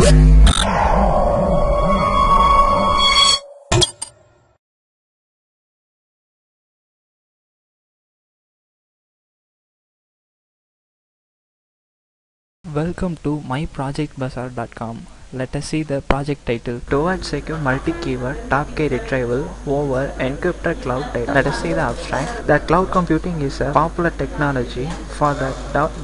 Welcome to myprojectbazaar.com. Let us see the project title. Towards secure multi-keyword top key retrieval over encrypted cloud data. Let us see the abstract. The cloud computing is a popular technology for the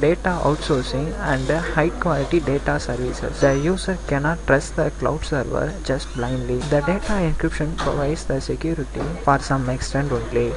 data outsourcing and high quality data services. The user cannot trust the cloud server just blindly. The data encryption provides the security for some extent only,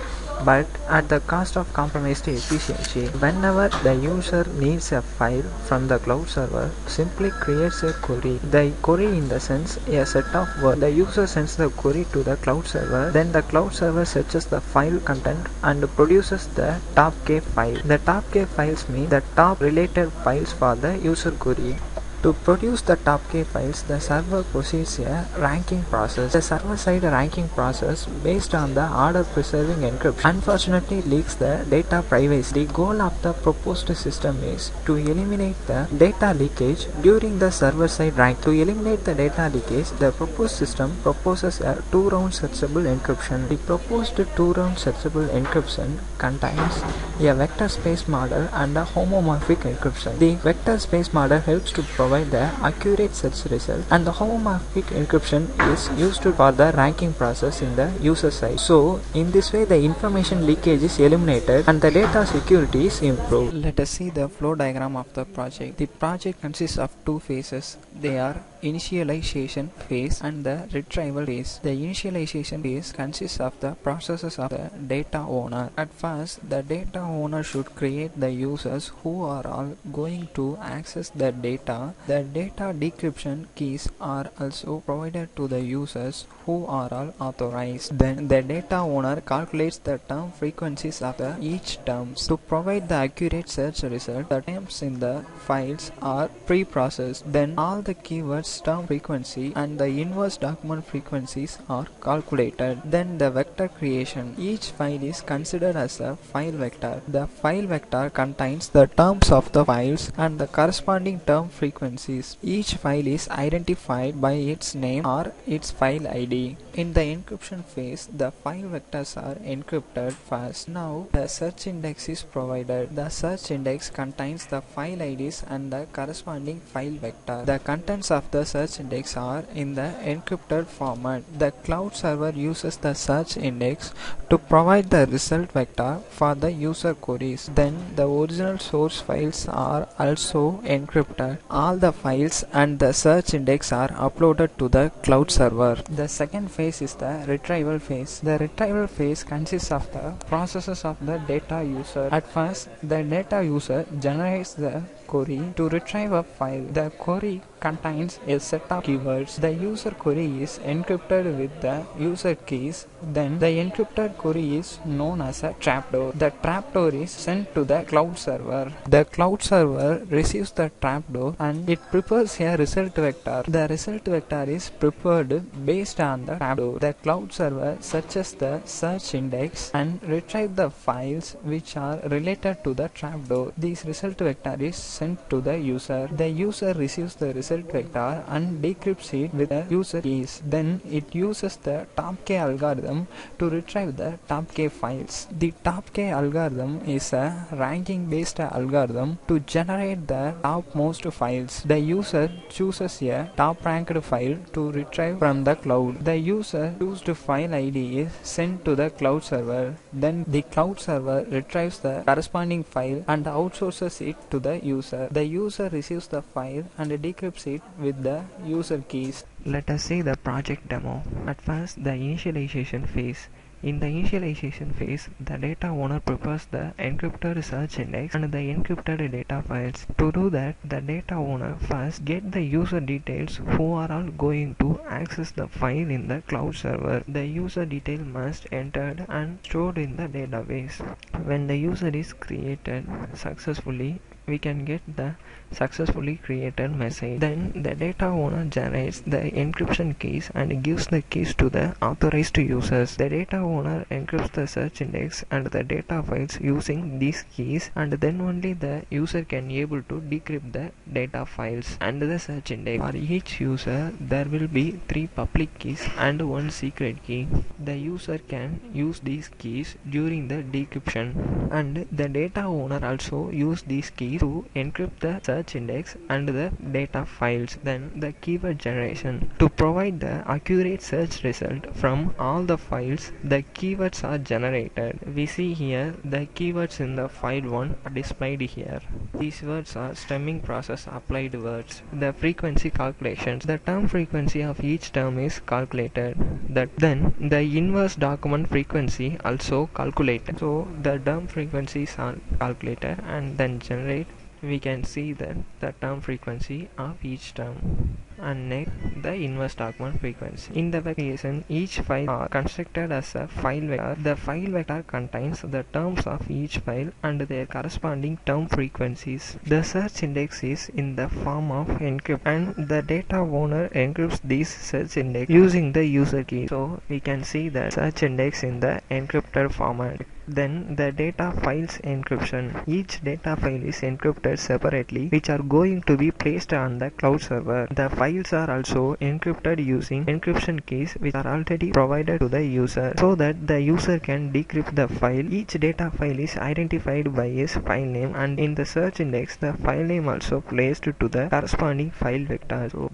but at the cost of compromised efficiency. Whenever the user needs a file from the cloud server, simply creates a query. The query in the sense a set of words. The user sends the query to the cloud server, then the cloud server searches the file content and produces the top K file. The top K files mean the top related files for the user query. To produce the top K files, the server proceeds a ranking process. The server-side ranking process based on the order-preserving encryption unfortunately leaks the data privacy. The goal of the proposed system is to eliminate the data leakage during the server-side ranking. To eliminate the data leakage, the proposed system proposes a two-round searchable encryption. The proposed two-round searchable encryption contains a vector space model and a homomorphic encryption. The vector space model helps to provide the accurate search result, and the homomorphic encryption is used for the ranking process in the user side. So in this way the information leakage is eliminated and the data security is improved. Let us see the flow diagram of the project. The project consists of two phases. They are initialization phase and the retrieval phase. The initialization phase consists of the processes of the data owner. At first, the data owner should create the users who are all going to access the data. The data decryption keys are also provided to the users who are all authorized. Then the data owner calculates the term frequencies of each terms. To provide the accurate search result, the terms in the files are pre-processed. Then all the keywords, term frequency and the inverse document frequencies are calculated. Then the vector creation. Each file is considered as a file vector. The file vector contains the terms of the files and the corresponding term frequencies. Each file is identified by its name or its file ID. In the encryption phase, the file vectors are encrypted first. Now the search index is provided. The search index contains the file IDs and the corresponding file vector. The contents of the search index are in the encrypted format. The cloud server uses the search index to provide the result vector for the user queries. Then the original source files are also encrypted. All the files and the search index are uploaded to the cloud server. The second phase is the retrieval phase. The retrieval phase consists of the processes of the data user. At first, the data user generates the query to retrieve a file. The query contains a set of keywords. The user query is encrypted with the user keys. Then the encrypted query is known as a trapdoor. The trapdoor is sent to the cloud server. The cloud server receives the trapdoor and it prepares a result vector. The result vector is prepared based on the trapdoor. The cloud server searches the search index and retrieves the files which are related to the trapdoor. This result vector is sent to the user. The user receives the result vector and decrypts it with the user keys. Then it uses the top K algorithm to retrieve the top K files. The top K algorithm is a ranking based algorithm to generate the topmost files. The user chooses a top ranked file to retrieve from the cloud. The user chosen file ID is sent to the cloud server. Then the cloud server retrieves the corresponding file and outsources it to the user. The user receives the file and decrypts it with the user keys. Let us see the project demo. At first, the initialization phase. In the initialization phase, the data owner prepares the encrypted search index and the encrypted data files. To do that, the data owner first get the user details who are all going to access the file in the cloud server. The user detail must entered and stored in the database. When the user is created successfully, we can get the successfully created message. Then the data owner generates the encryption keys and gives the keys to the authorized users. The data owner encrypts the search index and the data files using these keys, and then only the user can able to decrypt the data files and the search index. For each user there will be 3 public keys and 1 secret key. The user can use these keys during the decryption, and the data owner also use these keys to encrypt the search index and the data files. Then the keyword generation. To provide the accurate search result from all the files, the keywords are generated. We see here the keywords in the file 1 are displayed here. These words are stemming process applied words. The frequency calculations. The term frequency of each term is calculated. Then the inverse document frequency also calculated. So the term frequencies are calculated and then generate. We can see that the term frequency of each term, and next the inverse document frequency. In the vectorization, each file are constructed as a file vector. The file vector contains the terms of each file and their corresponding term frequencies. The search index is in the form of encrypt, and the data owner encrypts this search index using the user key. So we can see the search index in the encrypted format. Then the data files encryption. Each data file is encrypted separately, which are going to be placed on the cloud server. The files are also encrypted using encryption keys which are already provided to the user, so that the user can decrypt the file. Each data file is identified by its file name, and in the search index the file name also placed to the corresponding file vector. So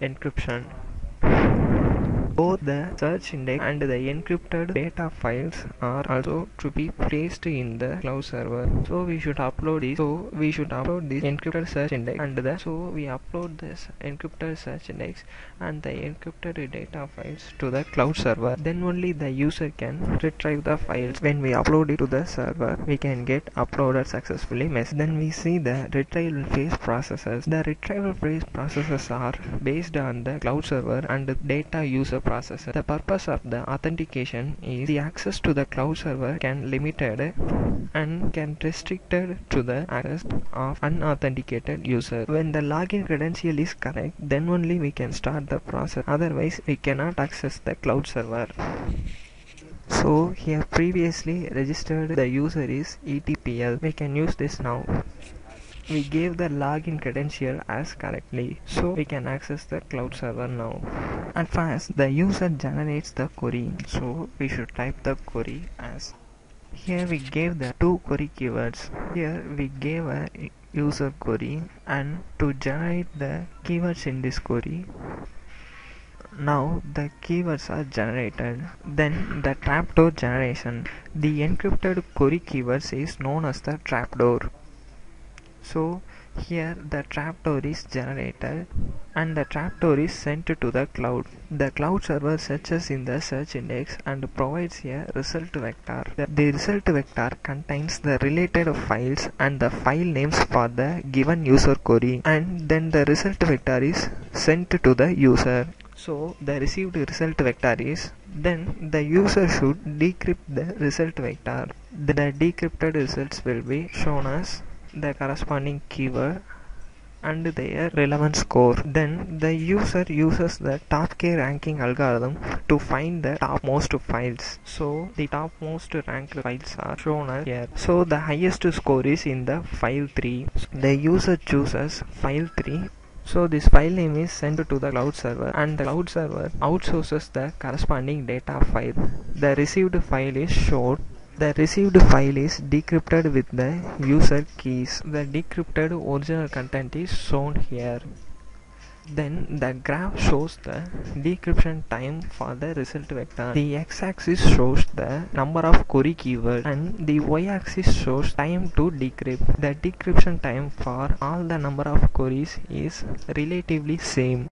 encryption. Both the search index and the encrypted data files are also to be placed in the cloud server. So we should upload this. Encrypted search index and we upload this encrypted search index and the encrypted data files to the cloud server. Then only the user can retrieve the files. When we upload it to the server, we can get uploaded successfully message. Then we see the retrieval phase processes. The retrieval phase processes are based on the cloud server and the data user processor. The purpose of the authentication is the access to the cloud server can limited and can restricted to the access of unauthenticated user. When the login credential is correct, then only we can start the process. Otherwise, we cannot access the cloud server. So here previously registered the user is ETPL. We can use this now. We gave the login credential as correctly, so we can access the cloud server now. At first the user generates the query, so we should type the query as. Here we gave the 2 query keywords. Here we gave a user query, and to generate the keywords in this query, now the keywords are generated. Then the trapdoor generation. The encrypted query keywords is known as the trapdoor. So here the trapdoor is generated and the trapdoor is sent to the cloud. The cloud server searches in the search index and provides a result vector. The result vector contains the related files and the file names for the given user query, and then the result vector is sent to the user. So the received result vector is, then the user should decrypt the result vector. The decrypted results will be shown as the corresponding keyword and their relevant score. Then the user uses the top K ranking algorithm to find the topmost files. So the topmost ranked files are shown here. So the highest score is in the file 3. The user chooses file 3. So this file name is sent to the cloud server, and the cloud server outsources the corresponding data file. The received file is showed. The received file is decrypted with the user keys. The decrypted original content is shown here. Then the graph shows the decryption time for the result vector. The x-axis shows the number of query keywords and the y-axis shows time to decrypt. The decryption time for all the number of queries is relatively same.